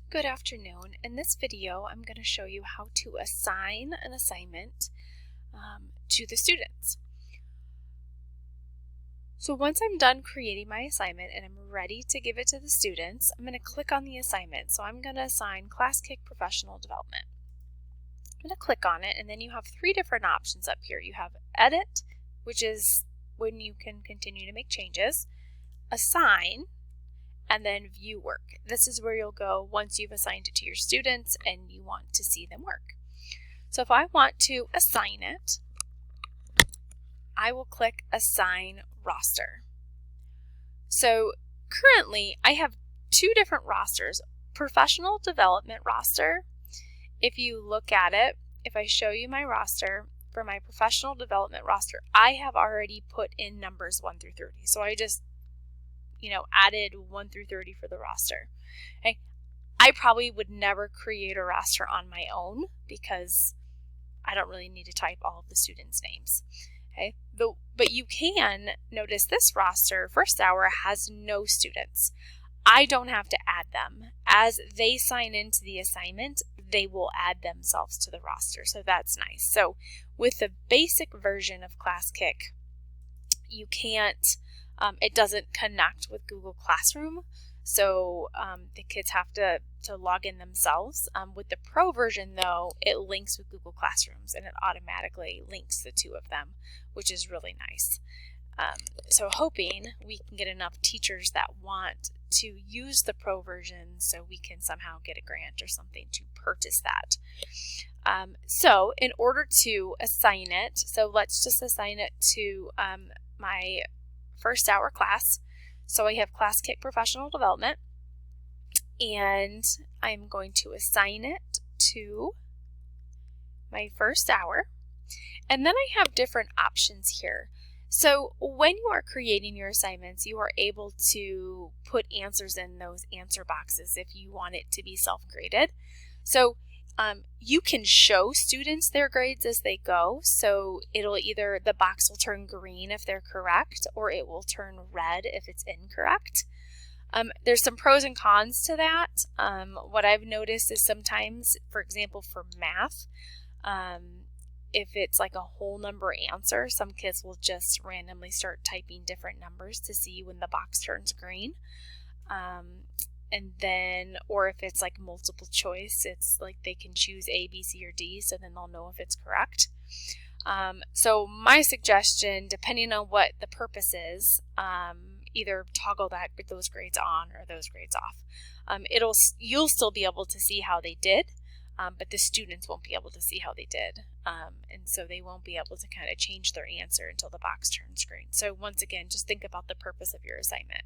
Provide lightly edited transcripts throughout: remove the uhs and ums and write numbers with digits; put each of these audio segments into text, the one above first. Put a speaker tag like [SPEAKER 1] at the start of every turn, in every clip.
[SPEAKER 1] Good afternoon. In this video, I'm going to show you how to assign an assignment to the students. So once I'm done creating my assignment and I'm ready to give it to the students, I'm going to click on the assignment. So I'm going to assign Classkick Professional Development. I'm going to click on it, and then you have three different options up here. You have Edit, which is when you can continue to make changes, Assign, and then View Work. This is where you'll go once you've assigned it to your students and you want to see them work. So if I want to assign it, I will click Assign Roster. So currently I have two different rosters. Professional Development Roster, if you look at it, if I show you my roster, for my Professional Development Roster, I have already put in numbers 1 through 30. So I just added 1 through 30 for the roster. Okay. I probably would never create a roster on my own because I don't really need to type all of the students' names. Okay. But you can notice this roster, first hour, has no students. I don't have to add them. As they sign into the assignment, they will add themselves to the roster. So that's nice. So with the basic version of Classkick, you can't it doesn't connect with Google Classroom, so the kids have to log in themselves. With the Pro version, though, it links with Google Classrooms, and it automatically links the two of them, which is really nice. So hoping we can get enough teachers that want to use the Pro version so we can somehow get a grant or something to purchase that. So in order to assign it, so let's just assign it to my first hour class. So I have Classkick Professional Development, and I'm going to assign it to my first hour. And then I have different options here. So when you are creating your assignments, you are able to put answers in those answer boxes if you want it to be self-graded. So you can show students their grades as they go. So it'll either, the box will turn green if they're correct, or it will turn red if it's incorrect. There's some pros and cons to that. What I've noticed is sometimes, for example, for math, if it's like a whole number answer, some kids will just randomly start typing different numbers to see when the box turns green. And then, or if it's like multiple choice, it's like they can choose A, B, C, or D, so then they'll know if it's correct. So my suggestion, depending on what the purpose is, either toggle those grades on or those grades off. You'll still be able to see how they did, but the students won't be able to see how they did. And so they won't be able to kind of change their answer until the box turns green. So once again, just think about the purpose of your assignment.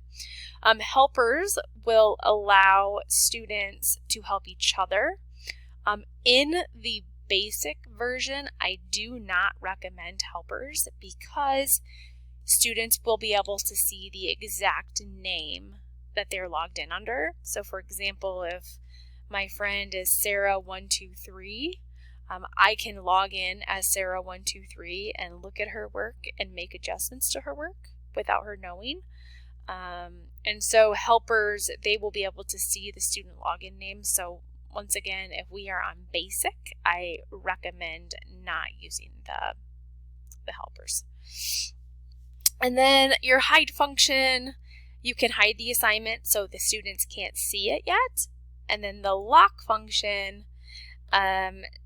[SPEAKER 1] Helpers will allow students to help each other. In the basic version, I do not recommend helpers because students will be able to see the exact name that they're logged in under. So for example, if my friend is Sarah123, I can log in as Sarah123 and look at her work and make adjustments to her work without her knowing. And so helpers, they will be able to see the student login name. So once again, if we are on basic, I recommend not using the helpers. And then your hide function, you can hide the assignment so the students can't see it yet. And then the lock function,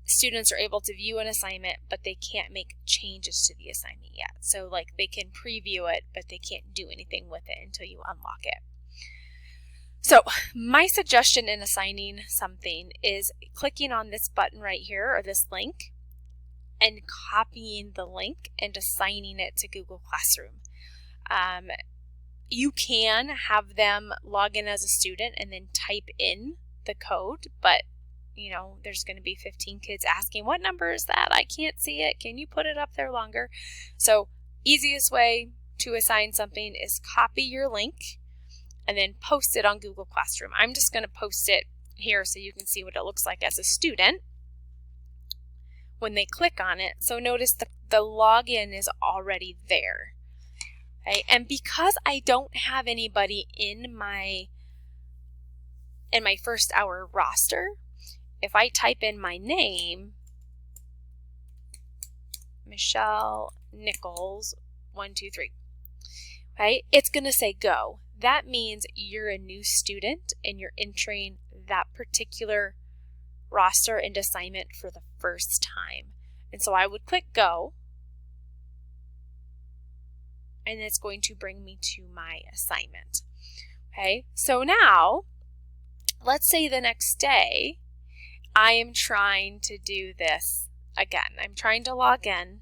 [SPEAKER 1] students are able to view an assignment, but they can't make changes to the assignment yet. So like they can preview it, but they can't do anything with it until you unlock it. So my suggestion in assigning something is clicking on this button right here, or this link, and copying the link and assigning it to Google Classroom. You can have them log in as a student and then type in the code, but there's going to be 15 kids asking, what number is that? I can't see it. Can you put it up there longer? So easiest way to assign something is copy your link and then post it on Google Classroom. I'm just going to post it here so you can see what it looks like as a student when they click on it. So notice the login is already there. Okay? And because I don't have anybody in my in my first hour roster, if I type in my name, Michelle Nichols 123, right? It's going to say go. That means you're a new student and you're entering that particular roster and assignment for the first time. And so I would click go, and it's going to bring me to my assignment. Okay, so now let's say the next day I am trying to do this again. I'm trying to log in.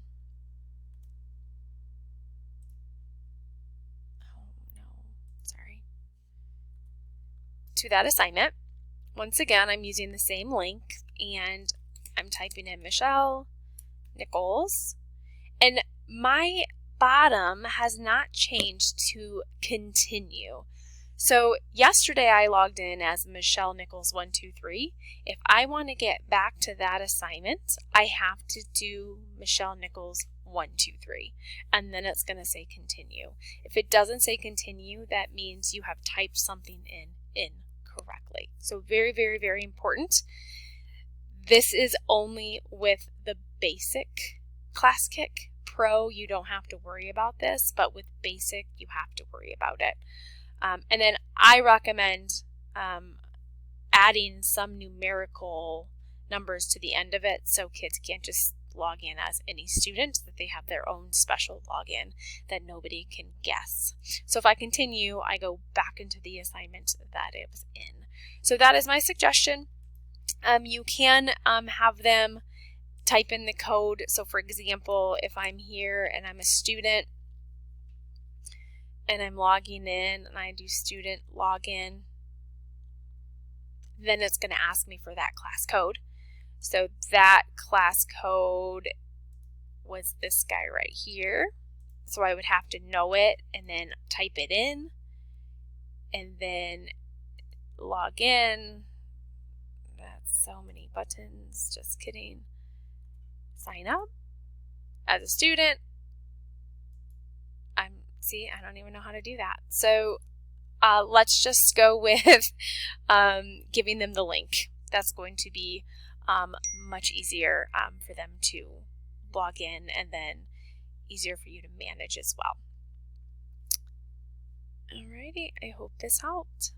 [SPEAKER 1] To that assignment. Once again, I'm using the same link and I'm typing in Michelle Nichols, and my bottom has not changed to continue. So yesterday I logged in as Michelle Nichols 123. If I want to get back to that assignment, I have to do Michelle Nichols 123, and then it's going to say continue. If it doesn't say continue, that means you have typed something in incorrectly. So very, very, very important. This is only with the basic Classkick. Pro, you don't have to worry about this, but with basic, you have to worry about it. And then I recommend adding some numerical numbers to the end of it so kids can't just log in as any student, that they have their own special login that nobody can guess. So if I continue, I go back into the assignment that it was in. So that is my suggestion. You can have them type in the code. So for example, if I'm here and I'm a student and I'm logging in and I do student login, then it's going to ask me for that class code. So that class code was this guy right here. So I would have to know it and then type it in and then log in. That's so many buttons, just kidding. Sign up as a student. I don't even know how to do that. So let's just go with giving them the link. That's going to be much easier for them to log in, and then easier for you to manage as well. Alrighty, I hope this helped.